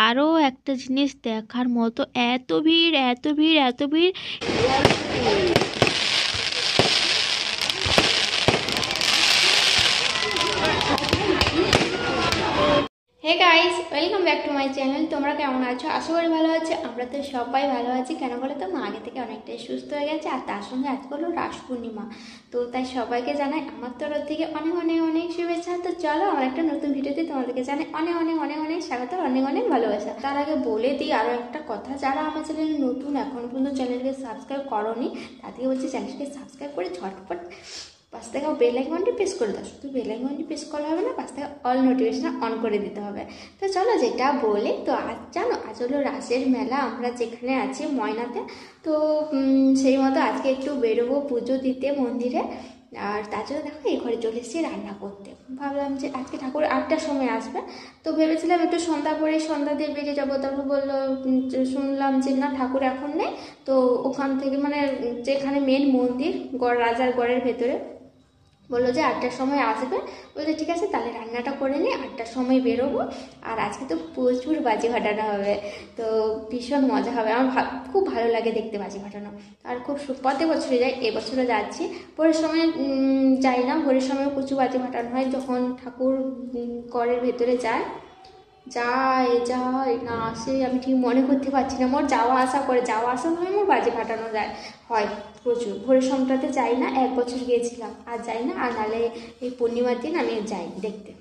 আরও একটা জিনিস দেখার মতো, এত ভিড় এত ভিড় এত ভিড়। Hey guys, welcome back to my channel. তোমরা কেমন আছো? আশা করি ভালো আছো। আমরা তো সবাই ভালো আছি। কেন বলে তো, মা আগে থেকে অনেকটাই সুস্থ হয়ে গেছে, আর তার সঙ্গে আজকে হলো রাস পূর্ণিমা। তো তাই সবাইকে জানাই আমার তরফ থেকে অনেক অনেক অনেক শুভেচ্ছা। তো চলো, আমার একটা নতুন ভিডিওতে তোমাদেরকে জানাই অনেক অনেক অনেক অনেক স্বাগত, অনেক অনেক ভালোবাসা। তার আগে বলে দিই আরও একটা কথা, যারা আমার চ্যানেলে নতুন, এখন পর্যন্ত চ্যানেলকে সাবস্ক্রাইব করোনি, তাদেরকে বলছি চ্যানেলকে সাবস্ক্রাইব করে ঝটপট পাশ থেকে বেল আইকনটি প্রেস করে দাও। শুধু বেল আইকনটি প্রেস করা হবে না, পাশ থেকে অল নোটিফিকেশন অন করে দিতে হবে। তো চলো, যেটা বলে, তো আজ জানো, আজ হলো রাসের মেলা। আমরা যেখানে আছি ময়নাতে, তো সেই মতো আজকে একটু বেরোবো পুজো দিতে মন্দিরে। আর তার জন্য দেখো এই ঘরে চলে এসেছি রান্না করতে। ভাবলাম যে আজকে ঠাকুর 8টার সময় আসবে, তো ভেবেছিলাম একটু সন্ধ্যা পরে সন্ধ্যা দিয়ে বেরিয়ে যাবো। তারপর বললো, শুনলাম যে না, ঠাকুর এখন নেই। তো ওখান থেকে মানে যেখানে মেন মন্দির রাজার গড়ের ভেতরে, বললো যে 8টার সময় আসবে। বলছে ঠিক আছে, তাহলে রান্নাটা করে নিই, 8টার সময় বেরোবো। আর আজকে তো প্রচুর বাজি ফাটানো হবে, তো ভীষণ মজা হবে। আমার খুব ভালো লাগে দেখতে বাজি ফাটানো। আর খুব প্রত্যেক বছরে যাই, এবছরও যাচ্ছি। ভোরের সময় যাই না, ভোরের সময় প্রচুর বাজি ফাটানো হয় যখন ঠাকুর ঘরের ভেতরে যায় না আসে, আমি ঠিক মনে করতে পারছি না। মোর যাওয়া আসা নয়, মোর বাজি ফাটানো হয় প্রচুর। ভোরের সময়টাতে যাই না, 1 বছর গিয়েছিলাম, আর যাই না। আর নাহলে এই পূর্ণিমার দিন আমি যাই দেখতে।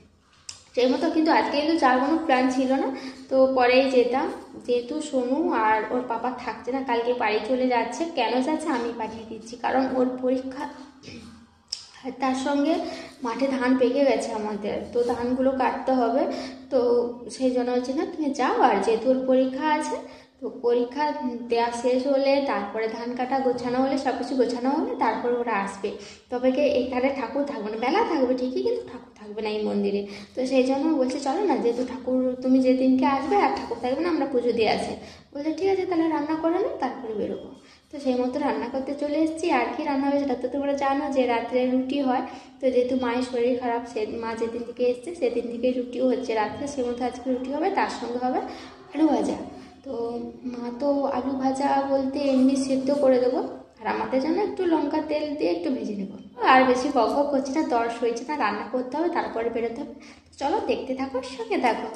সেই মতো কিন্তু আজকে কিন্তু যাওয়ার কোনো প্ল্যান ছিল না, তো পরেই যেতাম। যেহেতু সোনু আর ওর পাপা থাকছে না, কালকে বাড়ি চলে যাচ্ছে। কেন যাচ্ছে আমি পাঠিয়ে দিচ্ছি, কারণ ওর পরীক্ষা। আর তার সঙ্গে মাঠে ধান পেকে গেছে আমাদের, তো ধানগুলো কাটতে হবে। তো সেই জন্য হচ্ছে না, তুমি যাও। আর যেহেতু ওর পরীক্ষা আছে, তো পরীক্ষা দেওয়া শেষ হলে, তারপরে ধান কাটা গোছানো হলে, সব কিছু গোছানো হলে তারপরে ওরা আসবে। তবে কি এখানে ঠাকুর থাকবে না, মেলা থাকবে ঠিকই, কিন্তু ঠাকুর থাকবে না এই মন্দিরে। তো সেই জন্য বলছে চলো না, যেহেতু ঠাকুর তুমি যেদিনকে আসবে আর ঠাকুর থাকবে না, আমরা পুজো দিয়ে আসি। বলছে ঠিক আছে, তাহলে রান্না করে নে, তারপরে বেরোবো। তো সেই মতো রান্না করতে চলে এসেছি। আর কি রান্না হবে সেটা তো তোমরা জানো, যে রাত্রে রুটি হয়। তো যেহেতু মায়ের শরীর খারাপ, মা যেদিন থেকে এসছে সেদিন থেকে রুটিও হচ্ছে রাত্রে, সেই মতো আজকে রুটি হবে, তার সঙ্গে হবে আলু ভাজা। তো মা তো আলু ভাজা বলতে এমনি সেদ্ধ করে দেবো, আর আমাদের জন্য একটু লঙ্কা তেল দিয়ে একটু ভেজে নেবো। আর বেশি বক বক করছি না, দরস হয়েছে না, রান্না করতে হবে, তারপরে বেরোতে হবে। চলো দেখতে থাকো, সঙ্গে থাকো।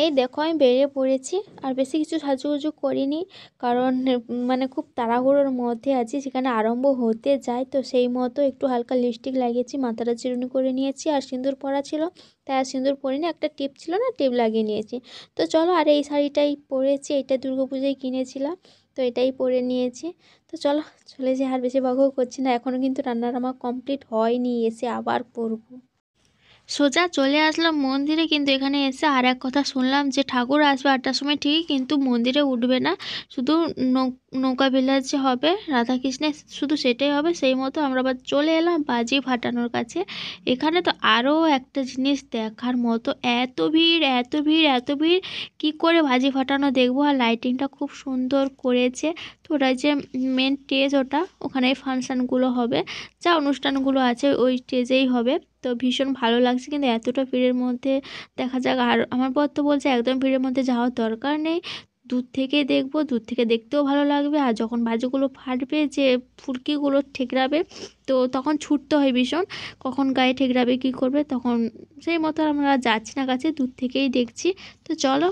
এই দেখো, আমি বেরিয়ে পড়েছি। আর বেশি কিছু সাজুগুজু করিনি, কারণ মানে খুব তাড়াহুড়োর মধ্যে আছি, সেখানে আরম্ভ হতে যায়। তো সেই মতো একটু হালকা লিপস্টিক লাগিয়েছি, মাথাটা চিরুনি করে নিয়েছি, আর সিঁদুর পরা ছিল তাই আর সিঁদুর পরিনি। একটা টিপ ছিল না, টিপ লাগিয়ে নিয়েছি। তো চলো, আর এই শাড়িটাই পরেছি, এটা দুর্গাপুজোয় কিনেছিলাম, তো এটাই পরে নিয়েছি। তো চলো চলে যাই, আর বেশি বকবক করছি না। এখনও কিন্তু রান্নার আমার কমপ্লিট হয়নি, এসে আবার করবো। সোজা চলে আসলাম মন্দিরে, কিন্তু এখানে এসে আর এক কথা শুনলাম যে ঠাকুর আসবে 8টার সময় ঠিকই, কিন্তু মন্দিরে উঠবে না, শুধু নৌকা বিলাসে হবে রাধাকৃষ্ণের, শুধু সেটাই হবে। সেই মতো আমরা আবার চলে এলাম বাজি ফাটানোর কাছে। এখানে তো আরও একটা জিনিস দেখার মতো, এত ভিড় এত ভিড় এত ভিড়, কী করে বাজি ফাটানো দেখবো। আর লাইটিংটা খুব সুন্দর করেছে। তো ওটা যে মেন স্টেজ, ওখানে ফাংশানগুলো হবে, যা অনুষ্ঠানগুলো আছে ওই স্টেজেই হবে। তো ভীষণ ভালো লাগছে, কিন্তু এতটা ভিড়ের মধ্যে দেখা যাক। আর আমার বর তো বলছে একদম ভিড়ের মধ্যে যাওয়ার দরকার নেই, দূর থেকেই দেখবো, দূর থেকে দেখতেও ভালো লাগবে। আর যখন বাজিগুলো ফাটবে, যে ফুলকিগুলো ঠেকরাবে, তো তখন ছুটতে হয় ভীষণ, কখন গায়ে ঠেকরাবে কী করবে, তখন সেই মতো আমরা যাচ্ছি না কাছে, দূর থেকেই দেখছি। তো চলো।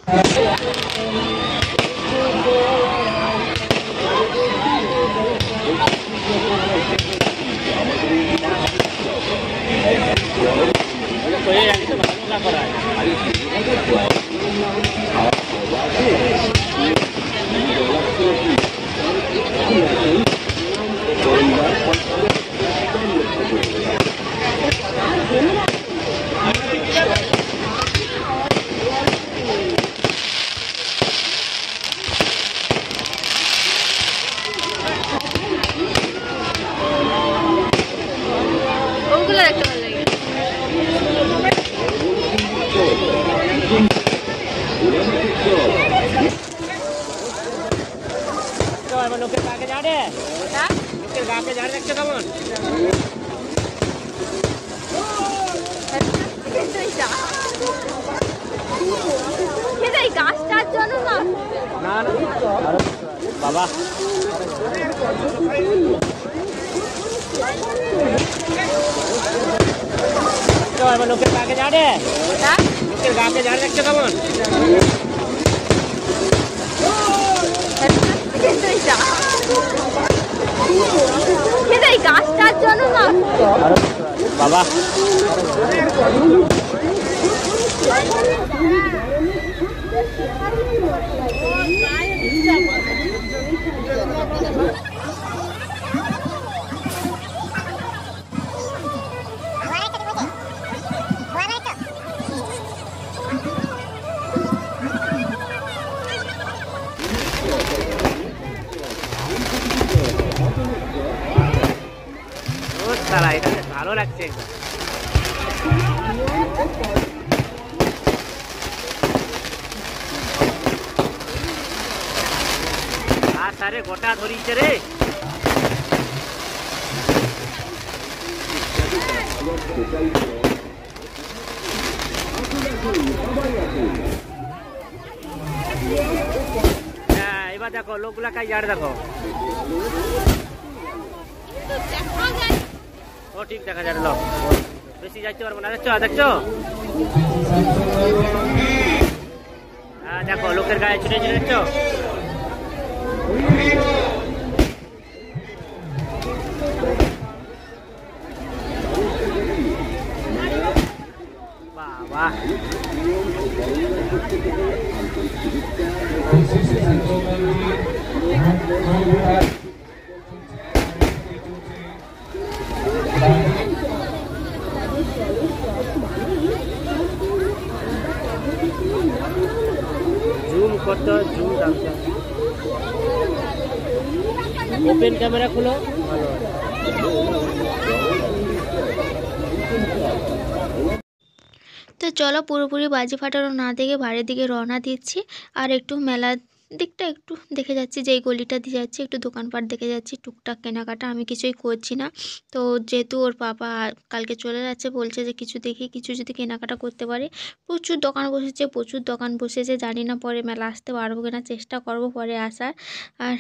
ওগুলো দেখতে ভালো লাগে। লোকের গাকে যা রে, লোকের গাকে যা দেখতে কেমন। এই গাছটার জন্য না না না বাবা লোকের গাকে ঝাড়ে লোকের গাকে ঝাড়ে দেখছো কেমন এই গাছটার জন্য না বাবা এটা ভালো লাগছে সারে গোটা ধরিছে রে এবার দেখো লোকগুলা কাজ ঝাড় দেখো ও ঠিক দেখা যাবে লোক বেশি যাইতে পারবো না দেখছো দেখছো হ্যাঁ দেখো লোকের গায়ে ছুটে ছুটে দেখছো বাবা জুম করতে জুম দামটা ওপেন ক্যামেরা খুলো ভালো তো চলো পুরোপুরি বাজি ফাটানো না দেখে বাড়ির দিকে রওনা দিচ্ছি আর একটু মেলা দিকটা একটু দেখে যাচ্ছি, যেই গলিটা দিয়ে যাচ্ছি একটু দোকানপাট দেখে যাচ্ছি, টুকটাক কেনাকাটা আমি কিছুই করছি না। তো যেহেতু ওর পাপা কালকে চলে যাচ্ছে বলছে যে কিছু দেখি কিছু যদি কেনাকাটা করতে পারি। প্রচুর দোকান বসেছে জানি না পরে মেলা আসতে পারবো কিনা, চেষ্টা করব পরে আসার। আর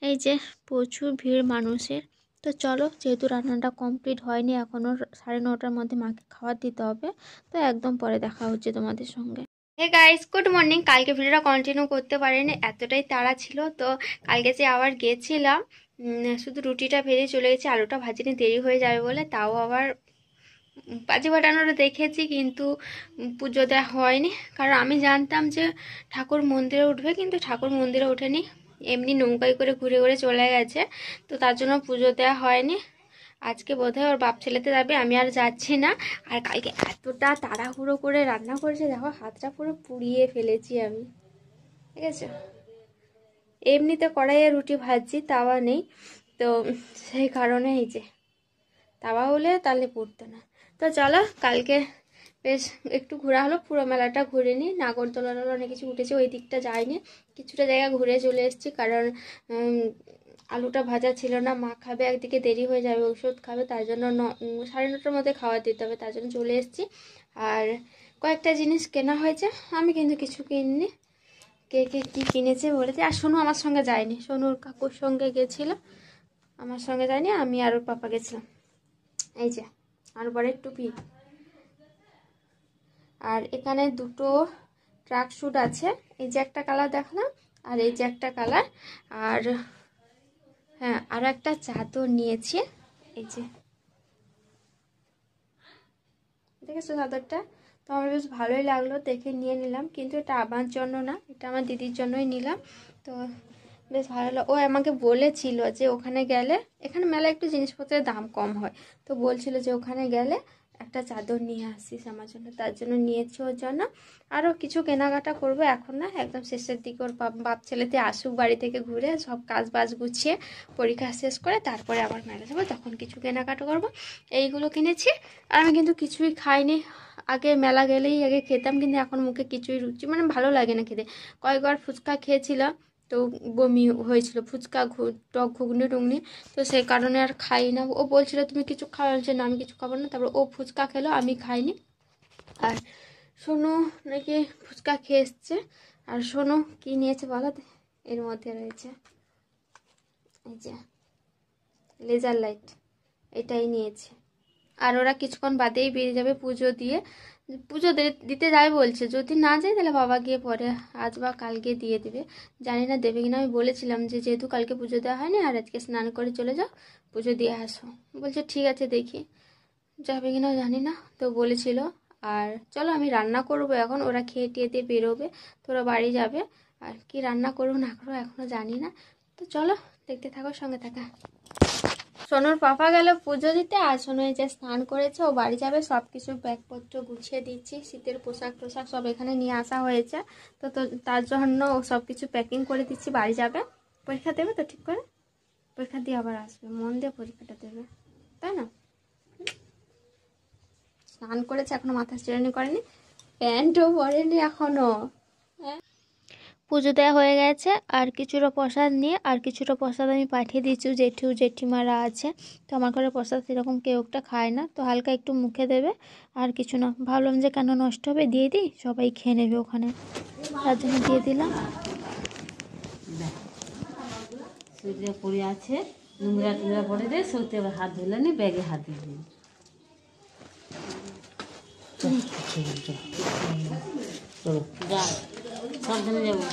এই যে প্রচুর ভিড় মানুষের। তো চলো, যেহেতু রান্নাটা কমপ্লিট হয়নি এখনও 9:30টার মধ্যে মাকে খাবার দিতে হবে, তো একদম পরে দেখা হচ্ছে তোমাদের সঙ্গে। Hey guys, good morning. কালকে ভিডিওটা কন্টিনিউ করতে পারিনি, এতটাই তাড়া ছিল। তো কালকে যে আবার গেছিলাম, শুধু রুটিটা ভেজে চলে গেছি, আলুটা ভাজিনি দেরি হয়ে যাবে বলে। তাও আবার বাজি ফাটানোটা দেখেছি, কিন্তু পুজো দেওয়া হয়নি। কারণ আমি জানতাম যে ঠাকুর মন্দিরে উঠবে, কিন্তু ঠাকুর মন্দিরে ওঠেনি, এমনি নৌকায় করে ঘুরে ঘুরে চলে গেছে। তো তার জন্য পুজো দেওয়া হয়নি। আজকে বোধহয় ওর বাপ ছেলেতে যাবে, আমি আর যাচ্ছি না। আর কালকে এতটা তাড়াহুড়ো করে রান্না করেছে, দেখো হাতটা পুরো পুড়িয়ে ফেলেছি আমি, ঠিক আছে। এমনিতে কড়াইয়ে রুটি ভাজছি, তাওয়া নেই, তো সেই কারণে এই যে তাওয়া হলে তাহলে পুড়তো না। তো চলো, কালকে বেশ একটু ঘোরা হলো, পুরো মেলাটা ঘুরে নিই। নাগরদোলার অনেক কিছু উঠেছে, ওই দিকটা যাইনি, কিছুটা জায়গা ঘুরে চলে এসেছি। কারণ আলুটা ভাজা ছিল না, মা খাবে, একদিকে দেরি হয়ে যাবে, ওষুধ খাবে, তার জন্য 9:30টার মধ্যে খাওয়া দিতে হবে, তার জন্য চলে এসেছি। আর কয়েকটা জিনিস কেনা হয়েছে, আমি কিন্তু কিছু কিনিনি। কে কে কী কিনেছে বলেছে। আর সোনু আমার সঙ্গে যায়নি, সোনুর কাকুর সঙ্গে গেছিল, আমার সঙ্গে যায়নি, আমি আর ওর পাপা গেছিলাম। এই যে আর বরের টুপি, আর এখানে দুটো ট্রাক স্যুট আছে, এই যে একটা কালার দেখালাম, আর এই যে একটা কালার। আর হ্যাঁ, আরও একটা চাদর নিয়েছি, এই যে দেখেছো চাদরটা, তো আমার বেশ ভালোই লাগলো, দেখে নিয়ে নিলাম। কিন্তু এটা আমার জন্য না, এটা আমার দিদির জন্যই নিলাম। তো বেশ ভালো লাগলো। ও আমাকে বলেছিল যে ওখানে গেলে, এখানে মেলা একটু জিনিসপত্রের দাম কম হয়, তো বলছিল যে ওখানে গেলে একটা চাদর নিয়ে আসিস আমার জন্য, তার জন্য নিয়েছি ওর জন্য। আরও কিছু কেনাকাটা করবো, এখন না, একদম শেষের দিকে ওর বাপ ছেলেতে আসুক বাড়ি থেকে ঘুরে, সব কাজ বাজ গুছিয়ে পরীক্ষা শেষ করে তারপরে আবার মেলা যাবো, তখন কিছু কেনাকাটা করবো। এইগুলো কিনেছি। আর আমি কিন্তু কিছুই খাইনি, আগে মেলা গেলেই আগে খেতাম, কিন্তু এখন মুখে কিছুই রুচি মানে ভালো লাগে না খেতে। কয়েকবার ফুচকা খেয়েছিলাম, তো বমি হয়েছিল, ফুচকা টক ঘুগনি টুগনি, তো সেই কারণে আর খাই না। ও বলছিল তুমি কিছু খাওয়া, বলছে না আমি কিছু খাবো না। তারপর ও ফুচকা খেলো, আমি খাইনি। আর শোনো নাকি ফুচকা খেয়ে এসছে, আর শোনো কি নিয়েছে বলো তো? এর মধ্যে রয়েছে এই যে লেজার লাইট, এটাই নিয়েছে। আর ওরা কিছুক্ষণ বাদেই বেরিয়ে যাবে পুজো দিয়ে, পুজো দিতে যাবে বলছে। যদি না যায় তাহলে বাবা গিয়ে পরে আজ বা কালকে দিয়ে দেবে, জানি না দেবে কিনা। আমি বলেছিলাম যে যেহেতু কালকে পুজো দেওয়া হয়নি আর আজকে স্নান করে চলে যাও, পুজো দিয়ে আসো। বলছে ঠিক আছে দেখি যাবে কিনা জানি না, তো বলেছিল। আর চলো আমি রান্না করবো এখন, ওরা খেয়ে টেয়ে দিয়ে বেরোবে, তোরা বাড়ি যাবে। আর কি রান্না করবো না করবো এখনও জানি না, তো চলো দেখতে থাকো, সঙ্গে থাকা। সোনুর পাপা গেল পুজো দিতে, আর সোনু এই যে স্নান করেছে, ও বাড়ি যাবে। সব কিছু ব্যাগপত্র গুছিয়ে দিচ্ছি, শীতের পোশাক টোশাক সব এখানে নিয়ে আসা হয়েছে, তো তার জন্য সব কিছু প্যাকিং করে দিচ্ছি। বাড়ি যাবে, পরীক্ষা দেবে তো ঠিক করে, পরীক্ষা দিয়ে আবার আসবে, মন দিয়ে পরীক্ষাটা দেবে, তাই না? স্নান করেছে, এখনো মাথা চিরুনি করেনি, প্যান্টও পরেনি এখনো। পুজো দেওয়া হয়ে গেছে, আর কিছুটা প্রসাদ নিয়ে আর কিছুটা প্রসাদ আমি পাঠিয়ে দিচ্ছি জেঠু জেঠিমারা আছে। তো আমার ঘরে প্রসাদ সেরকম কেউ একটা খায় না, তো হালকা একটু মুখে দেবে, আর কিছু না। ভাবলাম যে কেন নষ্ট হবে, দিয়ে দিই, সবাই খেয়ে নেবে ওখানে, তার জন্য দিয়ে দিলাম। সূর্য পড়ে আছে, নোংরা টোংরা পড়ে দেয়, সৌতে আবার হাত ধুলে নি, ব্যাগে হাত দিয়ে দিই। চলো যা, সাবধানে যাবো।